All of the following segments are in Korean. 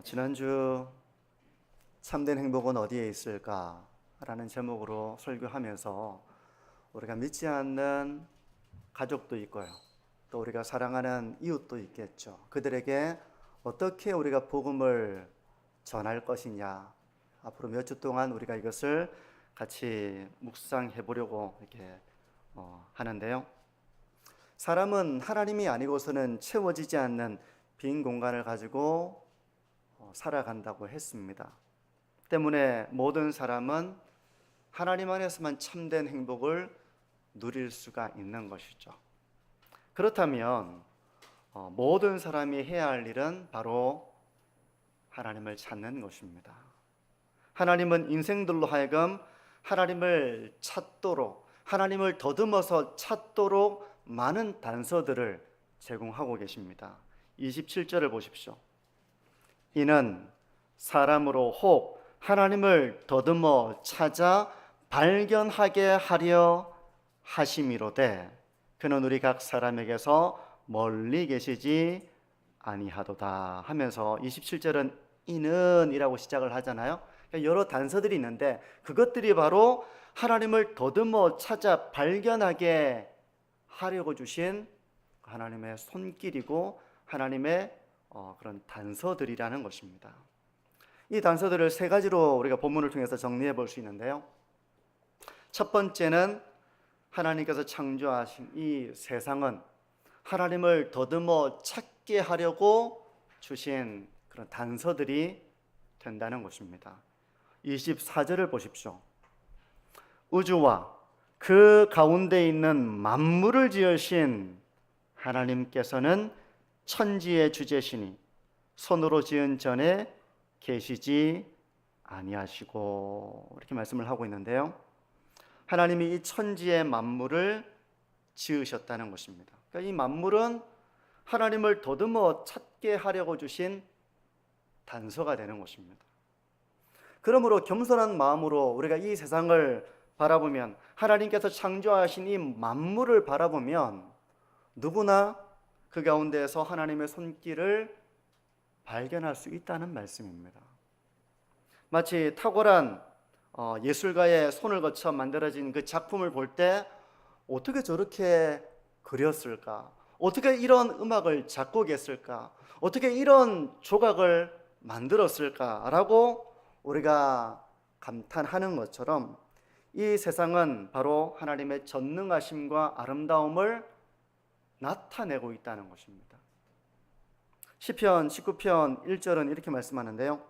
지난주 참된 행복은 어디에 있을까? 라는 제목으로 설교하면서 우리가 믿지 않는 가족도 있고요. 또 우리가 사랑하는 이웃도 있겠죠. 그들에게 어떻게 우리가 복음을 전할 것이냐. 앞으로 몇 주 동안 우리가 이것을 같이 묵상해 보려고 이렇게 하는데요. 사람은 하나님이 아니고서는 채워지지 않는 빈 공간을 가지고 살아간다고 했습니다. 때문에 모든 사람은 하나님 안에서만 참된 행복을 누릴 수가 있는 것이죠. 그렇다면 모든 사람이 해야 할 일은 바로 하나님을 찾는 것입니다. 하나님은 인생들로 하여금 하나님을 찾도록, 하나님을 더듬어서 찾도록 많은 단서들을 제공하고 계십니다. 27절을 보십시오. 이는 사람으로 혹 하나님을 더듬어 찾아 발견하게 하려 하심이로되 그는 우리 각 사람에게서 멀리 계시지 아니하도다 하면서 27절은 이는 이라고 시작을 하잖아요. 여러 단서들이 있는데 그것들이 바로 하나님을 더듬어 찾아 발견하게 하려고 주신 하나님의 손길이고 하나님의 그런 단서들이라는 것입니다. 이 단서들을 세 가지로 우리가 본문을 통해서 정리해 볼 수 있는데요. 첫 번째는 하나님께서 창조하신 이 세상은 하나님을 더듬어 찾게 하려고 주신 그런 단서들이 된다는 것입니다. 24절을 보십시오. 우주와 그 가운데 있는 만물을 지으신 하나님께서는 천지의 주제시니 손으로 지은 전에 계시지 아니하시고 이렇게 말씀을 하고 있는데요. 하나님이 이 천지의 만물을 지으셨다는 것입니다. 그러니까 이 만물은 하나님을 더듬어 찾게 하려고 주신 단서가 되는 것입니다. 그러므로 겸손한 마음으로 우리가 이 세상을 바라보면 하나님께서 창조하신 이 만물을 바라보면 누구나 그 가운데에서 하나님의 손길을 발견할 수 있다는 말씀입니다. 마치 탁월한 예술가의 손을 거쳐 만들어진 그 작품을 볼 때 어떻게 저렇게 그렸을까? 어떻게 이런 음악을 작곡했을까? 어떻게 이런 조각을 만들었을까라고 우리가 감탄하는 것처럼 이 세상은 바로 하나님의 전능하심과 아름다움을 나타내고 있다는 것입니다. 시편 19편 1절은 이렇게 말씀하는데요.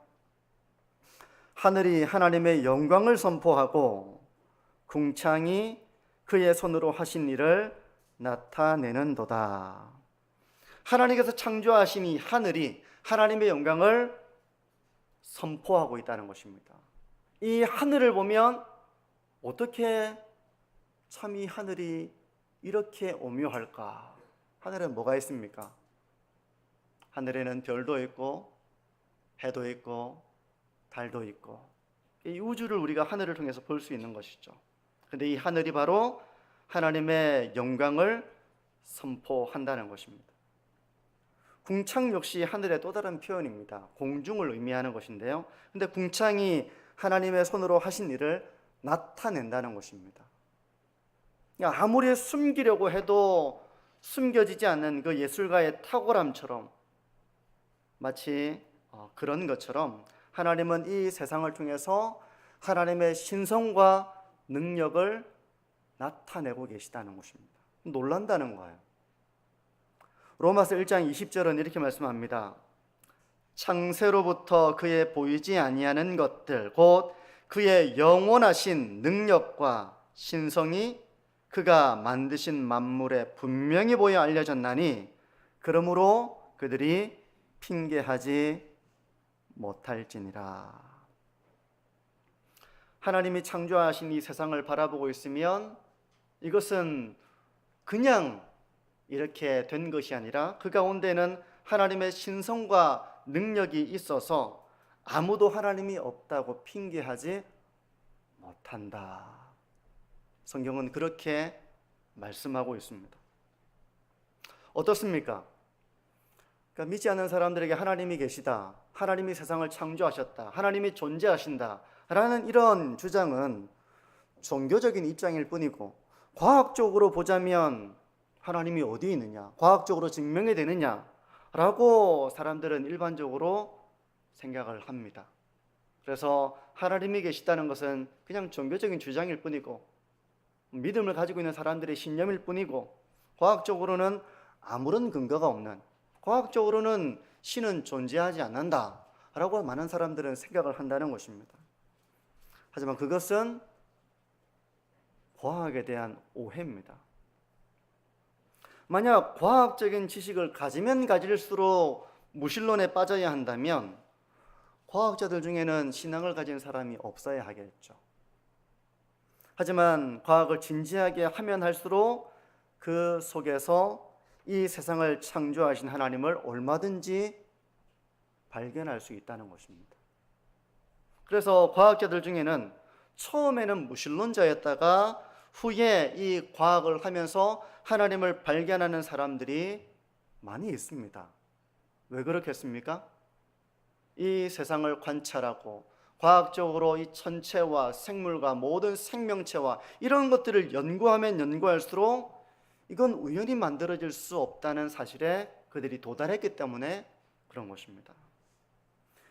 하늘이 하나님의 영광을 선포하고 궁창이 그의 손으로 하신 일을 나타내는도다. 하나님께서 창조하신 이 하늘이 하나님의 영광을 선포하고 있다는 것입니다. 이 하늘을 보면 어떻게 참 이 하늘이 이렇게 오묘할까? 하늘에 뭐가 있습니까? 하늘에는 별도 있고 해도 있고 달도 있고 이 우주를 우리가 하늘을 통해서 볼 수 있는 것이죠. 그런데 이 하늘이 바로 하나님의 영광을 선포한다는 것입니다. 궁창 역시 하늘의 또 다른 표현입니다. 공중을 의미하는 것인데요. 그런데 궁창이 하나님의 손으로 하신 일을 나타낸다는 것입니다. 아무리 숨기려고 해도 숨겨지지 않는 그 예술가의 탁월함처럼 마치 그런 것처럼 하나님은 이 세상을 통해서 하나님의 신성과 능력을 나타내고 계시다는 것입니다. 놀란다는 거예요. 로마서 1장 20절은 이렇게 말씀합니다. 창세로부터 그의 보이지 아니하는 것들 곧 그의 영원하신 능력과 신성이 그가 만드신 만물에 분명히 보여 알려졌나니 그러므로 그들이 핑계하지 못할지니라. 하나님이 창조하신 이 세상을 바라보고 있으면 이것은 그냥 이렇게 된 것이 아니라 그 가운데는 하나님의 신성과 능력이 있어서 아무도 하나님이 없다고 핑계하지 못한다. 성경은 그렇게 말씀하고 있습니다. 어떻습니까? 그러니까 믿지 않는 사람들에게 하나님이 계시다, 하나님이 세상을 창조하셨다, 하나님이 존재하신다 라는 이런 주장은 종교적인 입장일 뿐이고, 과학적으로 보자면 하나님이 어디 있느냐, 과학적으로 증명이 되느냐 라고 사람들은 일반적으로 생각을 합니다. 그래서 하나님이 계시다는 것은 그냥 종교적인 주장일 뿐이고, 믿음을 가지고 있는 사람들의 신념일 뿐이고, 과학적으로는 아무런 근거가 없는, 과학적으로는 신은 존재하지 않는다 라고 많은 사람들은 생각을 한다는 것입니다. 하지만 그것은 과학에 대한 오해입니다. 만약 과학적인 지식을 가지면 가질수록 무신론에 빠져야 한다면 과학자들 중에는 신앙을 가진 사람이 없어야 하겠죠. 하지만 과학을 진지하게 하면 할수록 그 속에서 이 세상을 창조하신 하나님을 얼마든지 발견할 수 있다는 것입니다. 그래서 과학자들 중에는 처음에는 무신론자였다가 후에 이 과학을 하면서 하나님을 발견하는 사람들이 많이 있습니다. 왜 그렇겠습니까? 이 세상을 관찰하고 과학적으로 이 천체와 생물과 모든 생명체와 이런 것들을 연구하면 연구할수록 이건 우연히 만들어질 수 없다는 사실에 그들이 도달했기 때문에 그런 것입니다.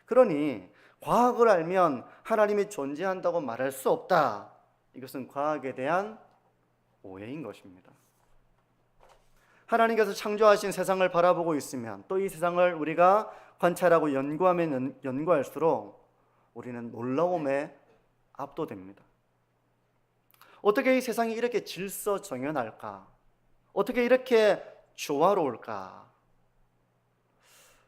그러니 과학을 알면 하나님이 존재한다고 말할 수 없다. 이것은 과학에 대한 오해인 것입니다. 하나님께서 창조하신 세상을 바라보고 있으면 또 이 세상을 우리가 관찰하고 연구하면 연구할수록 우리는 놀라움에 압도됩니다. 어떻게 이 세상이 이렇게 질서정연할까? 어떻게 이렇게 조화로울까?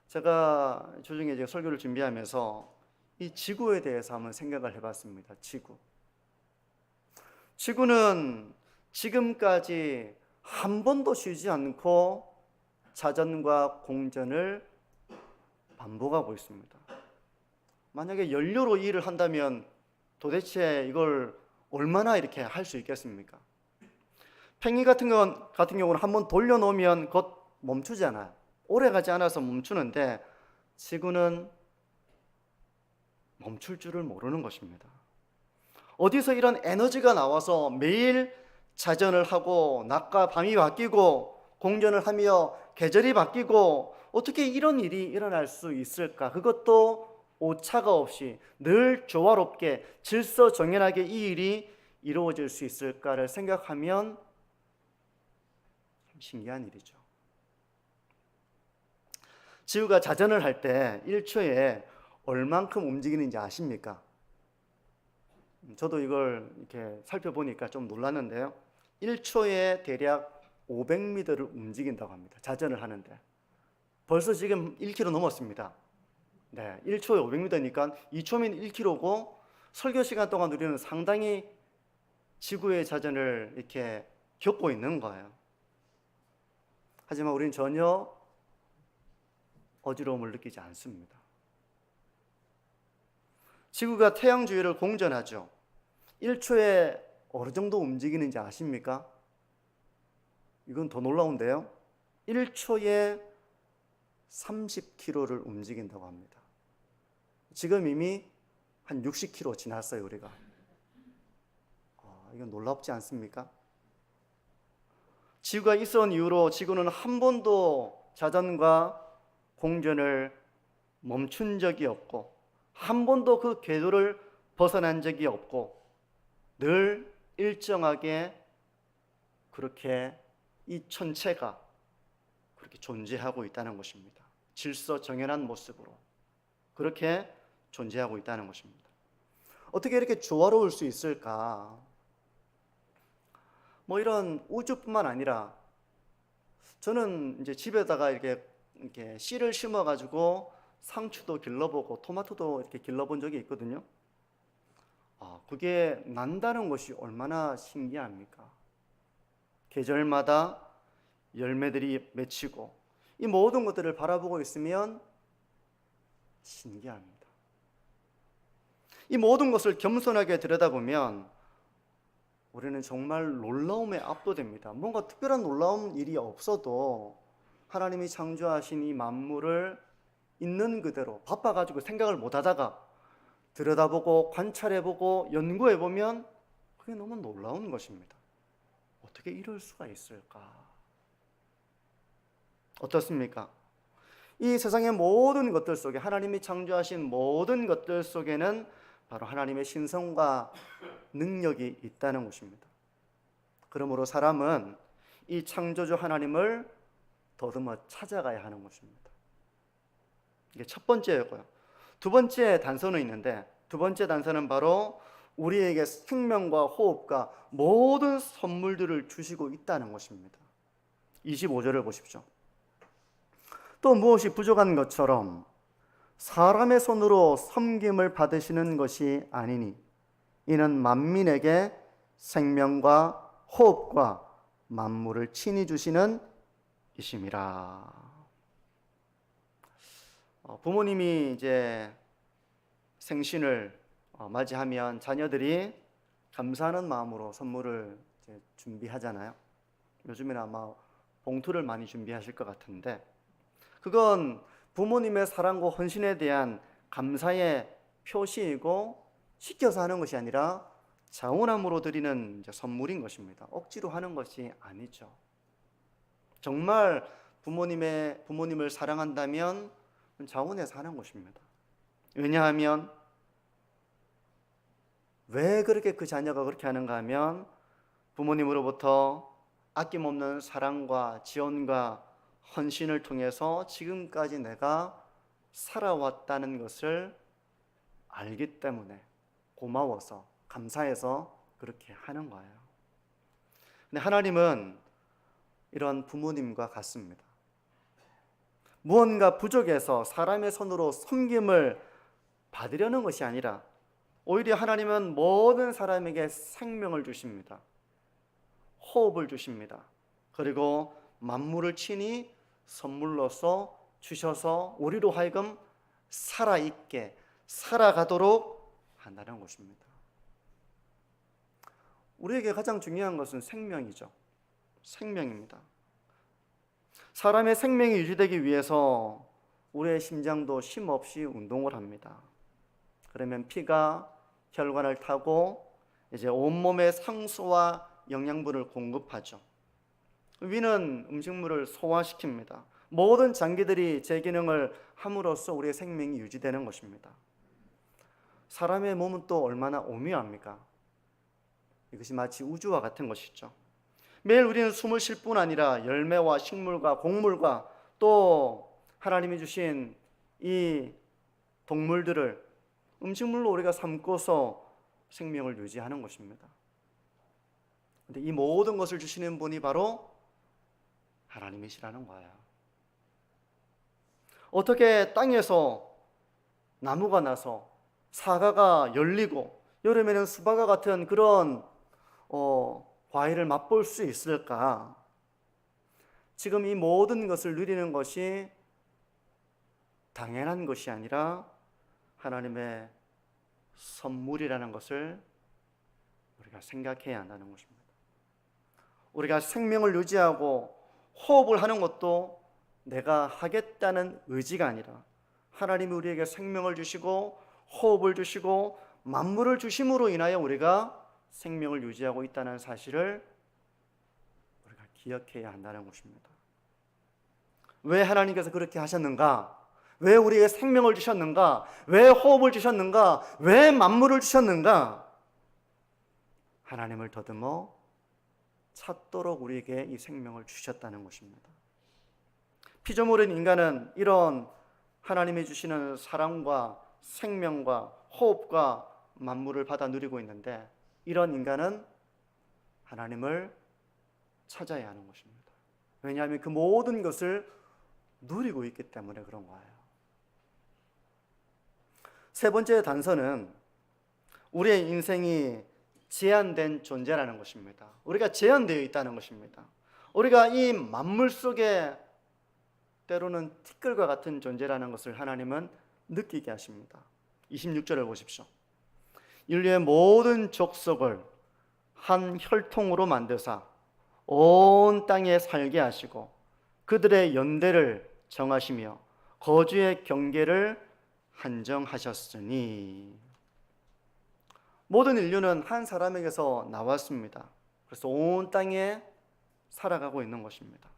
제가 주중에 이제 설교를 준비하면서 이 지구에 대해서 한번 생각을 해봤습니다. 지구는 지금까지 한 번도 쉬지 않고 자전과 공전을 반복하고 있습니다. 만약에 연료로 일을 한다면 도대체 이걸 얼마나 이렇게 할 수 있겠습니까? 팽이 같은 경우는 한번 돌려놓으면 곧 멈추잖아요. 오래 가지 않아서 멈추는데 지구는 멈출 줄을 모르는 것입니다. 어디서 이런 에너지가 나와서 매일 자전을 하고 낮과 밤이 바뀌고 공전을 하며 계절이 바뀌고 어떻게 이런 일이 일어날 수 있을까? 그것도 오차가 없이 늘 조화롭게 질서정연하게 이 일이 이루어질 수 있을까를 생각하면 참 신기한 일이죠. 지구가 자전을 할 때 1초에 얼만큼 움직이는지 아십니까? 저도 이걸 이렇게 살펴보니까 좀 놀랐는데요. 1초에 대략 500m를 움직인다고 합니다. 자전을 하는데. 벌써 지금 1km 넘었습니다. 네, 1초에 500m니까 2초면 1km고 설교 시간 동안 우리는 상당히 지구의 자전을 이렇게 겪고 있는 거예요. 하지만 우리는 전혀 어지러움을 느끼지 않습니다. 지구가 태양 주위를 공전하죠. 1초에 어느 정도 움직이는지 아십니까? 이건 더 놀라운데요. 1초에 30km를 움직인다고 합니다. 지금 이미 한 60km 지났어요, 우리가. 이건 놀랍지 않습니까? 지구가 있어온 이후로 지구는 한 번도 자전과 공전을 멈춘 적이 없고 한 번도 그 궤도를 벗어난 적이 없고 늘 일정하게 그렇게 이 천체가 그렇게 존재하고 있다는 것입니다. 질서정연한 모습으로 그렇게 존재하고 있다는 것입니다. 어떻게 이렇게 조화로울 수 있을까? 뭐 이런 우주뿐만 아니라 저는 이제 집에다가 이렇게 씨를 심어가지고 상추도 길러보고 토마토도 이렇게 길러본 적이 있거든요. 그게 난다는 것이 얼마나 신기합니까? 계절마다 열매들이 맺히고 이 모든 것들을 바라보고 있으면 신기합니다. 이 모든 것을 겸손하게 들여다보면 우리는 정말 놀라움에 압도됩니다. 뭔가 특별한 놀라운 일이 없어도 하나님이 창조하신 이 만물을 있는 그대로 바빠가지고 생각을 못하다가 들여다보고 관찰해보고 연구해보면 그게 너무 놀라운 것입니다. 어떻게 이럴 수가 있을까? 어떻습니까? 이 세상의 모든 것들 속에, 하나님이 창조하신 모든 것들 속에는 바로 하나님의 신성과 능력이 있다는 것입니다. 그러므로 사람은 이 창조주 하나님을 더듬어 찾아가야 하는 것입니다. 이게 첫 번째였고요. 두 번째 단서는 있는데, 두 번째 단서는 바로 우리에게 생명과 호흡과 모든 선물들을 주시고 있다는 것입니다. 25절을 보십시오. 또 무엇이 부족한 것처럼 사람의 손으로 섬김을 받으시는 것이 아니니 이는 만민에게 생명과 호흡과 만물을 친히 주시는 이심이라. 부모님이 이제 생신을 맞이하면 자녀들이 감사하는 마음으로 선물을 이제 준비하잖아요. 요즘에는 아마 봉투를 많이 준비하실 것 같은데, 그건 부모님의 사랑과 헌신에 대한 감사의 표시이고 시켜서 하는 것이 아니라 자원함으로 드리는 선물인 것입니다. 억지로 하는 것이 아니죠. 정말 부모님을 사랑한다면 자원해서 하는 것입니다. 왜냐하면 왜 그렇게 그 자녀가 그렇게 하는가 하면 부모님으로부터 아낌없는 사랑과 지원과 헌신을 통해서 지금까지 내가 살아왔다는 것을 알기 때문에 고마워서 감사해서 그렇게 하는 거예요. 근데 하나님은 이런 부모님과 같습니다. 무언가 부족해서 사람의 손으로 섬김을 받으려는 것이 아니라 오히려 하나님은 모든 사람에게 생명을 주십니다. 호흡을 주십니다. 그리고 만물을 친히 선물로서 주셔서 우리로 하여금 살아있게 살아가도록 한다는 것입니다. 우리에게 가장 중요한 것은 생명이죠. 생명입니다. 사람의 생명이 유지되기 위해서 우리의 심장도 쉼없이 운동을 합니다. 그러면 피가 혈관을 타고 이제 온몸에 상수와 영양분을 공급하죠. 위는 음식물을 소화시킵니다. 모든 장기들이 제 기능을 함으로써 우리의 생명이 유지되는 것입니다. 사람의 몸은 또 얼마나 오묘합니까? 이것이 마치 우주와 같은 것이죠. 매일 우리는 숨을 쉴 뿐 아니라 열매와 식물과 곡물과 또 하나님이 주신 이 동물들을 음식물로 우리가 삼고서 생명을 유지하는 것입니다. 그런데 이 모든 것을 주시는 분이 바로 하나님이시라는 거예요. 어떻게 땅에서 나무가 나서 사과가 열리고 여름에는 수박과 같은 그런 과일을 맛볼 수 있을까? 지금 이 모든 것을 누리는 것이 당연한 것이 아니라 하나님의 선물이라는 것을 우리가 생각해야 한다는 것입니다. 우리가 생명을 유지하고 호흡을 하는 것도 내가 하겠다는 의지가 아니라 하나님이 우리에게 생명을 주시고 호흡을 주시고 만물을 주심으로 인하여 우리가 생명을 유지하고 있다는 사실을 우리가 기억해야 한다는 것입니다. 왜 하나님께서 그렇게 하셨는가? 왜 우리에게 생명을 주셨는가? 왜 호흡을 주셨는가? 왜 만물을 주셨는가? 하나님을 더듬어 찾도록 우리에게 이 생명을 주셨다는 것입니다. 피조물인 인간은 이런 하나님이 주시는 사랑과 생명과 호흡과 만물을 받아 누리고 있는데 이런 인간은 하나님을 찾아야 하는 것입니다. 왜냐하면 그 모든 것을 누리고 있기 때문에 그런 거예요. 세 번째 단서는 우리의 인생이 제한된 존재라는 것입니다. 우리가 제한되어 있다는 것입니다. 우리가 이 만물 속에 때로는 티끌과 같은 존재라는 것을 하나님은 느끼게 하십니다. 26절을 보십시오. 인류의 모든 족속을 한 혈통으로 만드사 온 땅에 살게 하시고 그들의 연대를 정하시며 거주의 경계를 한정하셨으니. 모든 인류는 한 사람에게서 나왔습니다. 그래서 온 땅에 살아가고 있는 것입니다.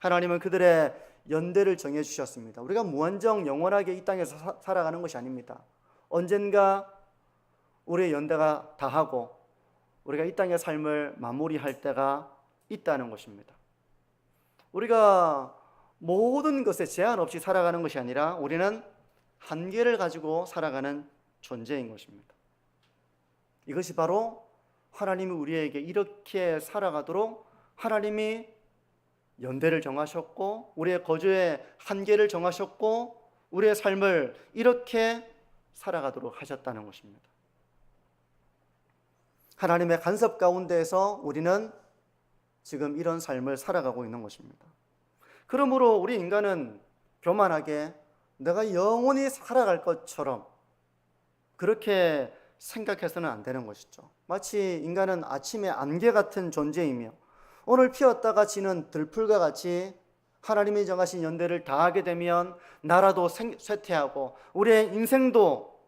하나님은 그들의 연대를 정해 주셨습니다. 우리가 무한정 영원하게 이 땅에서 살아가는 것이 아닙니다. 언젠가 우리의 연대가 다하고 우리가 이 땅의 삶을 마무리할 때가 있다는 것입니다. 우리가 모든 것에 제한 없이 살아가는 것이 아니라 우리는 한계를 가지고 살아가는 존재인 것입니다. 이것이 바로 하나님이 우리에게 이렇게 살아가도록 하나님이 연대를 정하셨고 우리의 거주의 한계를 정하셨고 우리의 삶을 이렇게 살아가도록 하셨다는 것입니다. 하나님의 간섭 가운데에서 우리는 지금 이런 삶을 살아가고 있는 것입니다. 그러므로 우리 인간은 교만하게 내가 영원히 살아갈 것처럼 그렇게 생각해서는 안 되는 것이죠. 마치 인간은 아침의 안개 같은 존재이며 오늘 피었다가 지는 들풀과 같이 하나님이 정하신 연대를 다하게 되면 나라도 쇠퇴하고 우리의 인생도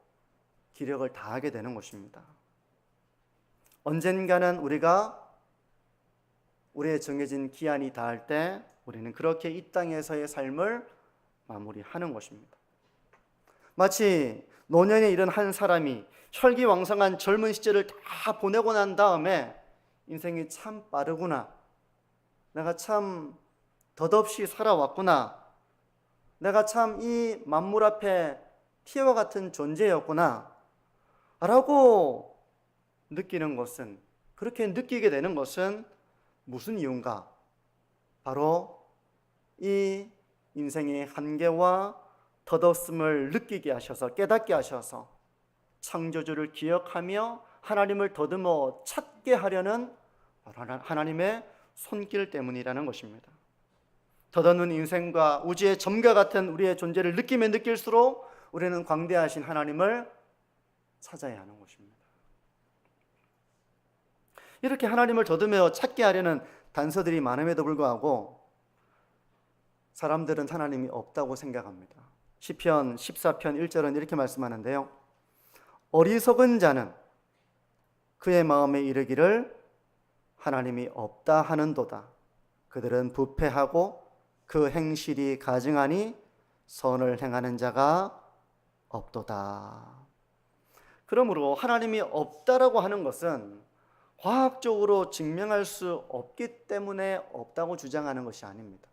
기력을 다하게 되는 것입니다. 언젠가는 우리가 우리의 정해진 기한이 닿을 때 우리는 그렇게 이 땅에서의 삶을 마무리하는 것입니다. 마치 노년에 이른 한 사람이 혈기왕성한 젊은 시절을 다 보내고 난 다음에 인생이 참 빠르구나, 내가 참 덧없이 살아왔구나, 내가 참 이 만물 앞에 피와 같은 존재였구나 라고 느끼는 것은, 그렇게 느끼게 되는 것은 무슨 이유인가? 바로 이 인생의 한계와 덧없음을 느끼게 하셔서, 깨닫게 하셔서 창조주를 기억하며 하나님을 더듬어 찾게 하려는 하나님의 손길 때문이라는 것입니다. 덧없는 인생과 우주의 점과 같은 우리의 존재를 느끼면 느낄수록 우리는 광대하신 하나님을 찾아야 하는 것입니다. 이렇게 하나님을 더듬어 찾게 하려는 단서들이 많음에도 불구하고 사람들은 하나님이 없다고 생각합니다. 시편 14편 1절은 이렇게 말씀하는데요, 어리석은 자는 그의 마음에 이르기를 하나님이 없다 하는도다. 그들은 부패하고 그 행실이 가증하니 선을 행하는 자가 없도다. 그러므로 하나님이 없다라고 하는 것은 과학적으로 증명할 수 없기 때문에 없다고 주장하는 것이 아닙니다.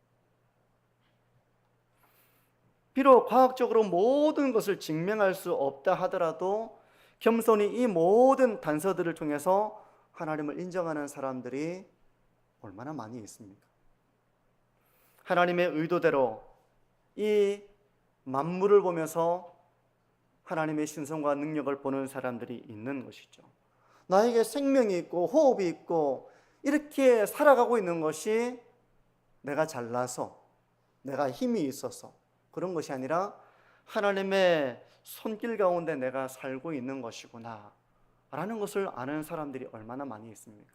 비록 과학적으로 모든 것을 증명할 수 없다 하더라도 겸손히 이 모든 단서들을 통해서 하나님을 인정하는 사람들이 얼마나 많이 있습니까? 하나님의 의도대로 이 만물을 보면서 하나님의 신성과 능력을 보는 사람들이 있는 것이죠. 나에게 생명이 있고 호흡이 있고 이렇게 살아가고 있는 것이 내가 잘나서, 내가 힘이 있어서 그런 것이 아니라 하나님의 손길 가운데 내가 살고 있는 것이구나 라는 것을 아는 사람들이 얼마나 많이 있습니까?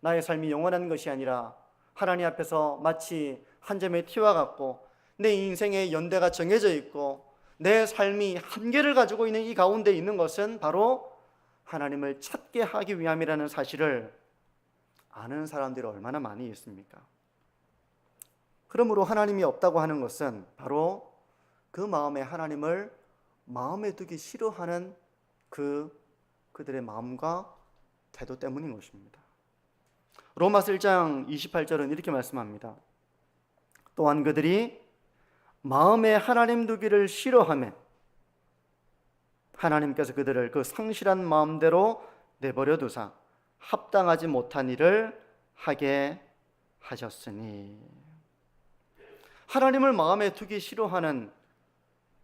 나의 삶이 영원한 것이 아니라 하나님 앞에서 마치 한 점의 티와 같고 내 인생의 연대가 정해져 있고 내 삶이 한계를 가지고 있는 이 가운데 있는 것은 바로 하나님을 찾게 하기 위함이라는 사실을 아는 사람들이 얼마나 많이 있습니까? 그러므로 하나님이 없다고 하는 것은 바로 그 마음에 하나님을 마음에 두기 싫어하는 그들의 마음과 태도 때문인 것입니다. 로마서 1장 28절은 이렇게 말씀합니다. 또한 그들이 마음에 하나님 두기를 싫어하면 하나님께서 그들을 그 상실한 마음대로 내버려 두사 합당하지 못한 일을 하게 하셨으니. 하나님을 마음에 두기 싫어하는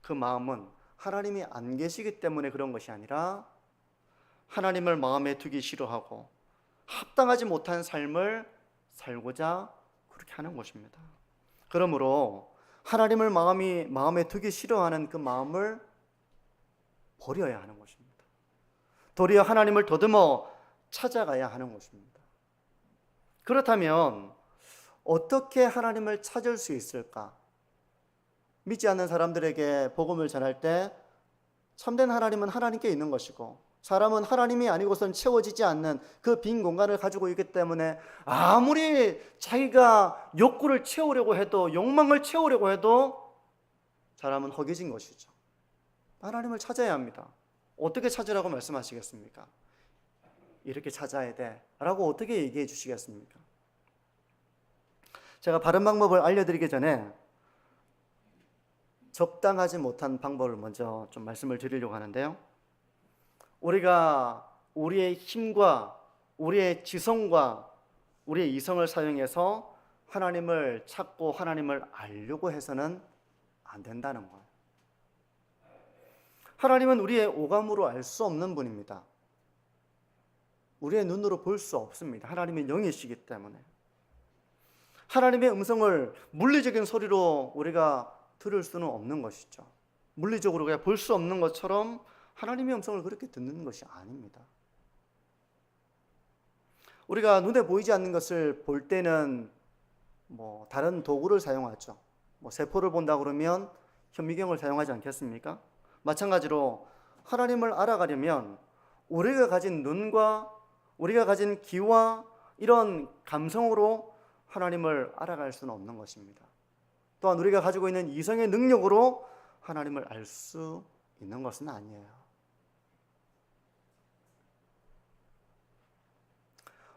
그 마음은 하나님이 안 계시기 때문에 그런 것이 아니라 하나님을 마음에 두기 싫어하고 합당하지 못한 삶을 살고자 그렇게 하는 것입니다. 그러므로 하나님을 마음에 두기 싫어하는 그 마음을 버려야 하는 것입니다. 도리어 하나님을 더듬어 찾아가야 하는 것입니다. 그렇다면 어떻게 하나님을 찾을 수 있을까? 믿지 않는 사람들에게 복음을 전할 때 참된 하나님은 하나님께 있는 것이고 사람은 하나님이 아니고선 채워지지 않는 그 빈 공간을 가지고 있기 때문에 아무리 자기가 욕구를 채우려고 해도 욕망을 채우려고 해도 사람은 허기진 것이죠. 하나님을 찾아야 합니다. 어떻게 찾으라고 말씀하시겠습니까? 이렇게 찾아야 돼 라고 어떻게 얘기해 주시겠습니까? 제가 바른 방법을 알려드리기 전에 적당하지 못한 방법을 먼저 좀 말씀을 드리려고 하는데요. 우리가 우리의 힘과 우리의 지성과 우리의 이성을 사용해서 하나님을 찾고 하나님을 알려고 해서는 안 된다는 거예요. 하나님은 우리의 오감으로 알 수 없는 분입니다. 우리의 눈으로 볼 수 없습니다. 하나님은 영이시기 때문에. 하나님의 음성을 물리적인 소리로 우리가 들을 수는 없는 것이죠. 물리적으로 그냥 볼 수 없는 것처럼 하나님의 음성을 그렇게 듣는 것이 아닙니다. 우리가 눈에 보이지 않는 것을 볼 때는 다른 도구를 사용하죠. 세포를 본다 그러면 현미경을 사용하지 않겠습니까? 마찬가지로 하나님을 알아가려면 우리가 가진 눈과 우리가 가진 귀와 이런 감성으로 하나님을 알아갈 수는 없는 것입니다. 또한 우리가 가지고 있는 이성의 능력으로 하나님을 알 수 있는 것은 아니에요.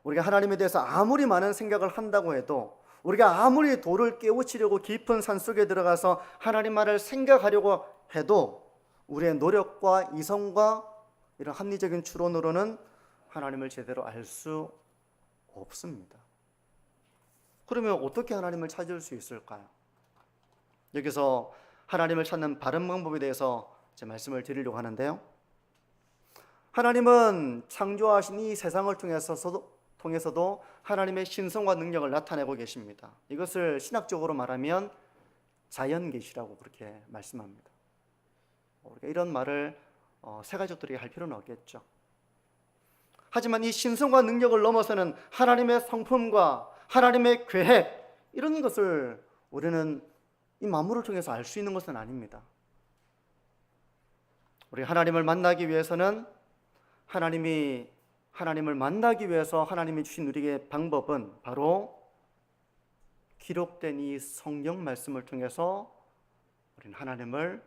우리가 하나님에 대해서 아무리 많은 생각을 한다고 해도 우리가 아무리 도를 깨우치려고 깊은 산속에 들어가서 하나님 말을 생각하려고 해도 우리의 노력과 이성과 이런 합리적인 추론으로는 하나님을 제대로 알 수 없습니다. 그러면 어떻게 하나님을 찾을 수 있을까요? 여기서 하나님을 찾는 바른 방법에 대해서 제 말씀을 드리려고 하는데요. 하나님은 창조하신 이 세상을 통해서도 하나님의 신성과 능력을 나타내고 계십니다. 이것을 신학적으로 말하면 자연계시라고 그렇게 말씀합니다. 우리가 이런 말을 세가족들에게 할 필요는 없겠죠. 하지만 이 신성과 능력을 넘어서는 하나님의 성품과 하나님의 계획, 이런 것을 우리는 이 만물을 통해서 알 수 있는 것은 아닙니다. 우리 하나님을 만나기 위해서는 하나님을 만나기 위해서 하나님이 주신 우리에게 방법은 바로 기록된 이 성경 말씀을 통해서 우리는 하나님을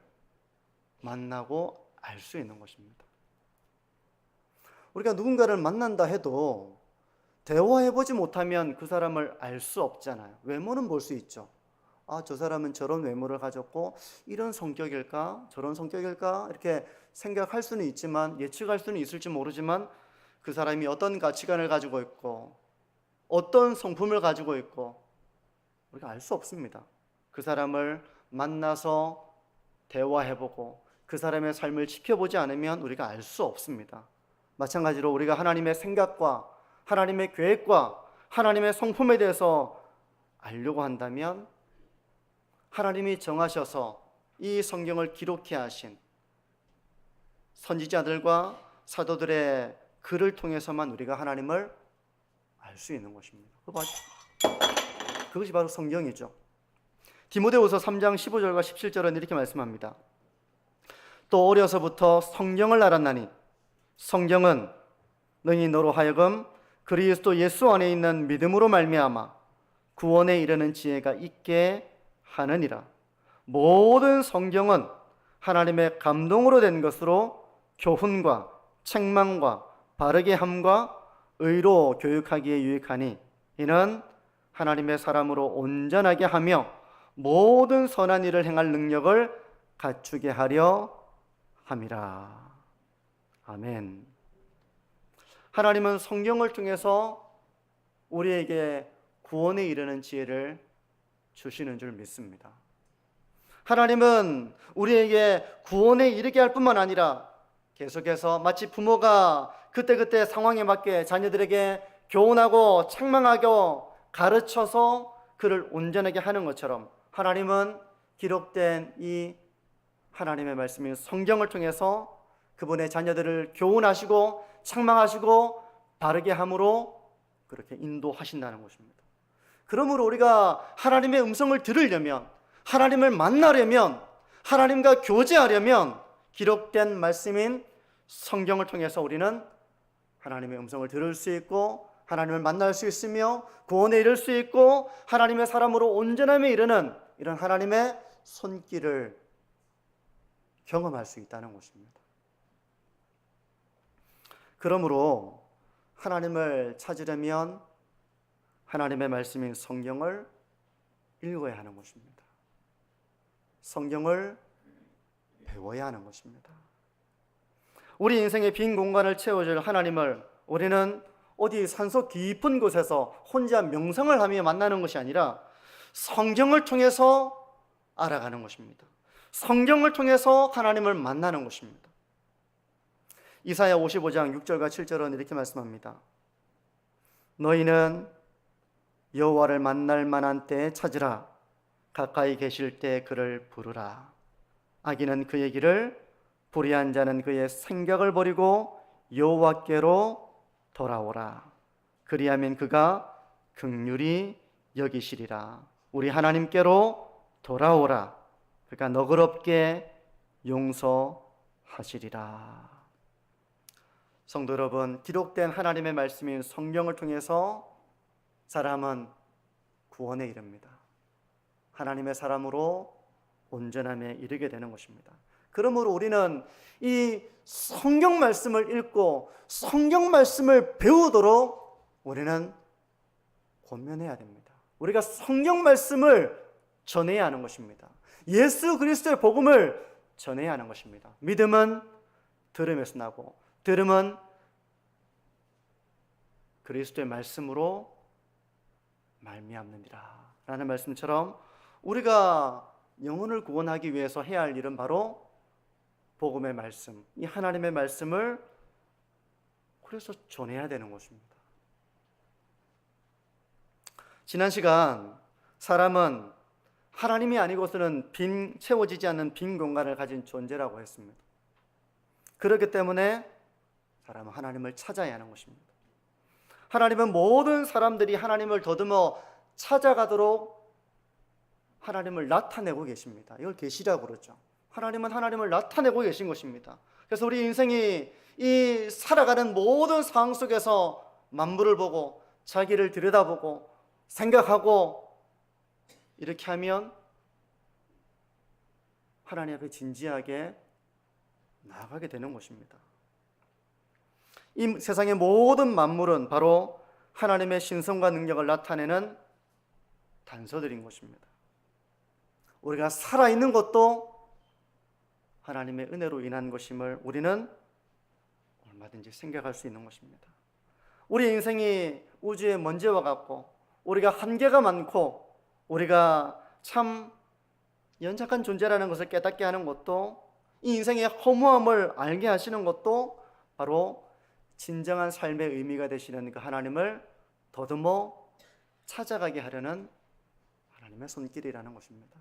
만나고 알 수 있는 것입니다. 우리가 누군가를 만난다 해도 대화해보지 못하면 그 사람을 알 수 없잖아요. 외모는 볼 수 있죠. 저 사람은 저런 외모를 가졌고 이런 성격일까 저런 성격일까 이렇게 생각할 수는 있지만, 예측할 수는 있을지 모르지만 그 사람이 어떤 가치관을 가지고 있고 어떤 성품을 가지고 있고 우리가 알 수 없습니다. 그 사람을 만나서 대화해보고 그 사람의 삶을 지켜보지 않으면 우리가 알 수 없습니다. 마찬가지로 우리가 하나님의 생각과 하나님의 계획과 하나님의 성품에 대해서 알려고 한다면 하나님이 정하셔서 이 성경을 기록해 하신 선지자들과 사도들의 글을 통해서만 우리가 하나님을 알 수 있는 것입니다. 그것이 바로 성경이죠. 디모데후서 3장 15절과 17절은 이렇게 말씀합니다. 또 어려서부터 성경을 알았나니 성경은 너희 너로 하여금 그리스도 예수 안에 있는 믿음으로 말미암아 구원에 이르는 지혜가 있게 하느니라. 모든 성경은 하나님의 감동으로 된 것으로 교훈과 책망과 바르게 함과 의로 교육하기에 유익하니 이는 하나님의 사람으로 온전하게 하며 모든 선한 일을 행할 능력을 갖추게 하려 함이라. 아멘. 하나님은 성경을 통해서 우리에게 구원에 이르는 지혜를 주시는 줄 믿습니다. 하나님은 우리에게 구원에 이르게 할 뿐만 아니라 계속해서 마치 부모가 그때그때 상황에 맞게 자녀들에게 교훈하고 책망하고 가르쳐서 그를 온전하게 하는 것처럼 하나님은 기록된 이 하나님의 말씀인 성경을 통해서 그분의 자녀들을 교훈하시고 책망하시고 바르게 함으로 그렇게 인도하신다는 것입니다. 그러므로 우리가 하나님의 음성을 들으려면, 하나님을 만나려면, 하나님과 교제하려면 기록된 말씀인 성경을 통해서 우리는 하나님의 음성을 들을 수 있고 하나님을 만날 수 있으며 구원에 이를 수 있고 하나님의 사람으로 온전함에 이르는 이런 하나님의 손길을 경험할 수 있다는 것입니다. 그러므로 하나님을 찾으려면 하나님의 말씀인 성경을 읽어야 하는 것입니다. 성경을 배워야 하는 것입니다. 우리 인생의 빈 공간을 채워줄 하나님을 우리는 어디 산속 깊은 곳에서 혼자 명상을 하며 만나는 것이 아니라 성경을 통해서 알아가는 것입니다. 성경을 통해서 하나님을 만나는 것입니다. 이사야 55장 6절과 7절은 이렇게 말씀합니다. 너희는 여호와를 만날 만한 때에 찾으라. 가까이 계실 때 그를 부르라. 악인은 그의 길을, 불의한 자는 그의 생각을 버리고 여호와께로 돌아오라. 그리하면 그가 긍휼히 여기시리라. 우리 하나님께로 돌아오라. 그가 너그럽게 용서하시리라. 성도 여러분, 기록된 하나님의 말씀인 성경을 통해서 사람은 구원에 이릅니다. 하나님의 사람으로 온전함에 이르게 되는 것입니다. 그러므로 우리는 이 성경 말씀을 읽고 성경 말씀을 배우도록 우리는 권면해야 됩니다. 우리가 성경 말씀을 전해야 하는 것입니다. 예수 그리스도의 복음을 전해야 하는 것입니다. 믿음은 들음에서 나고 들음은 그리스도의 말씀으로 말미암느니라 라는 말씀처럼 우리가 영혼을 구원하기 위해서 해야 할 일은 바로 복음의 말씀, 이 하나님의 말씀을 그래서 전해야 되는 것입니다. 지난 시간 사람은 하나님이 아니고서는 채워지지 않는 빈 공간을 가진 존재라고 했습니다. 그렇기 때문에 사람은 하나님을 찾아야 하는 것입니다. 하나님은 모든 사람들이 하나님을 더듬어 찾아가도록 하나님을 나타내고 계십니다. 이걸 계시라고 그러죠. 하나님은 하나님을 나타내고 계신 것입니다. 그래서 우리 인생이 이 살아가는 모든 상황 속에서 만물을 보고 자기를 들여다보고 생각하고 이렇게 하면 하나님 앞에 진지하게 나아가게 되는 것입니다. 이 세상의 모든 만물은 바로 하나님의 신성과 능력을 나타내는 단서들인 것입니다. 우리가 살아있는 것도 하나님의 은혜로 인한 것임을 우리는 얼마든지 생각할 수 있는 것입니다. 우리 인생이 우주의 먼지와 같고 우리가 한계가 많고 우리가 참 연약한 존재라는 것을 깨닫게 하는 것도 이 인생의 허무함을 알게 하시는 것도 바로 진정한 삶의 의미가 되시는 그 하나님을 더듬어 찾아가게 하려는 하나님의 손길이라는 것입니다.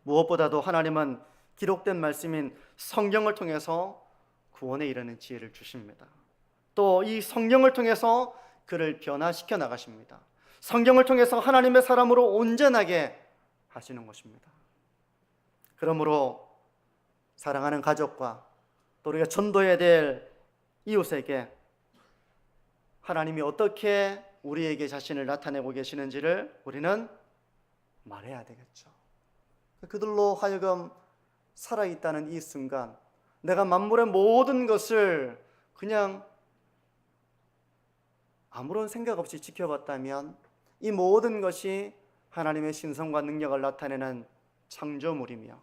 무엇보다도 하나님은 기록된 말씀인 성경을 통해서 구원에 이르는 지혜를 주십니다. 또 이 성경을 통해서 그를 변화시켜 나가십니다. 성경을 통해서 하나님의 사람으로 온전하게 하시는 것입니다. 그러므로 사랑하는 가족과 또 우리가 전도해야 될 이웃에게 하나님이 어떻게 우리에게 자신을 나타내고 계시는지를 우리는 말해야 되겠죠. 그들로 하여금 살아있다는 이 순간 내가 만물의 모든 것을 그냥 아무런 생각 없이 지켜봤다면 이 모든 것이 하나님의 신성과 능력을 나타내는 창조물이며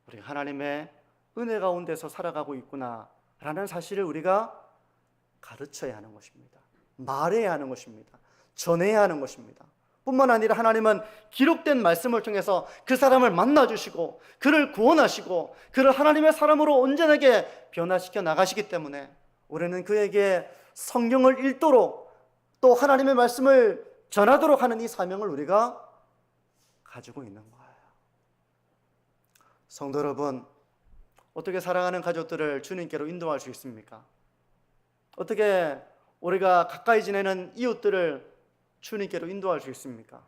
우리가 하나님의 은혜 가운데서 살아가고 있구나라는 사실을 우리가 가르쳐야 하는 것입니다. 말해야 하는 것입니다. 전해야 하는 것입니다. 뿐만 아니라 하나님은 기록된 말씀을 통해서 그 사람을 만나주시고 그를 구원하시고 그를 하나님의 사람으로 온전하게 변화시켜 나가시기 때문에 우리는 그에게 성경을 읽도록 또 하나님의 말씀을 전하도록 하는 이 사명을 우리가 가지고 있는 거예요. 성도 여러분, 어떻게 사랑하는 가족들을 주님께로 인도할 수 있습니까? 어떻게 우리가 가까이 지내는 이웃들을 주님께로 인도할 수 있습니까?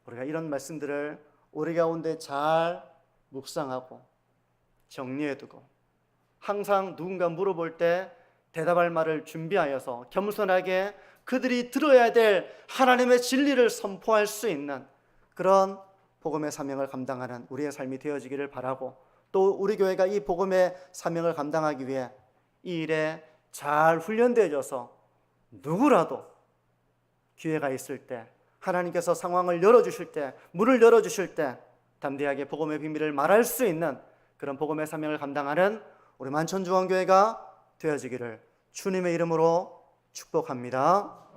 우리가 이런 말씀들을 우리 가운데 잘 묵상하고 정리해두고 항상 누군가 물어볼 때 대답할 말을 준비하여서 겸손하게 그들이 들어야 될 하나님의 진리를 선포할 수 있는 그런 복음의 사명을 감당하는 우리의 삶이 되어지기를 바라고, 또 우리 교회가 이 복음의 사명을 감당하기 위해 이 일에 잘 훈련되어져서 누구라도 기회가 있을 때, 하나님께서 상황을 열어주실 때, 문을 열어주실 때 담대하게 복음의 비밀을 말할 수 있는 그런 복음의 사명을 감당하는 우리 만천중앙교회가 되어지기를 주님의 이름으로 축복합니다.